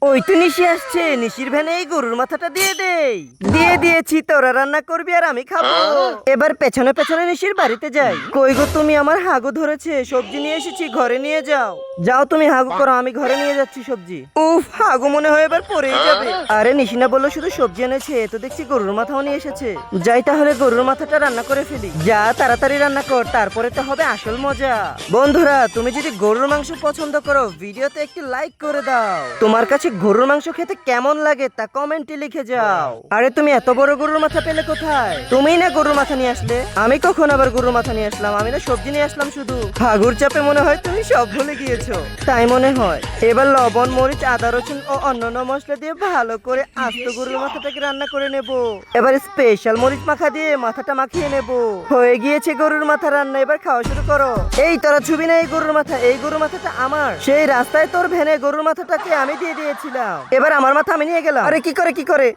ওই তো নিশি আসছে, নিশির ভ্যানে এই গরুর মাথাটা দিয়ে দেই। দিয়ে দিয়েছি, তোরা রান্না করবি আর আমি খাবো। এবার পেছনে পেছনে নিশির বাড়িতে যাই। কই গো তুমি? আমার হাগু ধরেছে, সবজি নিয়ে এসেছি, ঘরে নিয়ে যাও। যাও তুমি হাগু করো, আমি ঘরে নিয়ে যাচ্ছি সবজি। উফ, হাগু মনে হয় এবার পড়েই যাবে। আরে নিশিনা বললো শুধু সবজি এনেছে, তো দেখছি গরুর মাথাও নিয়ে এসেছে। যাই তাহলে গরুর মাথাটা রান্না করে ফেলি। যা তাড়াতাড়ি রান্না কর, তারপরে তো হবে আসল মজা। বন্ধুরা, তুমি যদি গরুর মাংস পছন্দ করো, ভিডিওতে একটি লাইক করে দাও। তোমার কাছে গরুর মাংস খেতে কেমন লাগে তা কমেন্টে লিখে যাও। আরে তুমি এত বড় গরুর মাথা পেলে কোথায়? তুমিই না গরুর মাথা নিয়ে আসলে। আমি কখন আবার গরুর মাথা নিয়ে আসলাম? আমি না সবজি নিয়ে আসলাম শুধু। হাগুর চাপে মনে হয় তুমি সব ভুলে গিয়েছো। তাই মনে হয়। এবার লবণ, মরিচ, আদা, রসুন ও অন্যান্য মশলা দিয়ে ভালো করে আস্ত গরুর মাথাটাকে রান্না করে নেব। এবার স্পেশাল মরিচ মাখা দিয়ে মাথাটা মাখিয়ে নেব। হয়ে গিয়েছে গরুর মাথা রান্না, এবার খাওয়া শুরু করো। এই তোরা ছবি না এই গরুর মাথা, এই গরুর মাথাটা আমার। সেই রাস্তায় তোর ভ্যানে গরুর মাথাটাকে আমি দিয়ে দিয়েছিলাম, এবার আমার মাথা আমি নিয়ে গেলাম। আরে কি করে?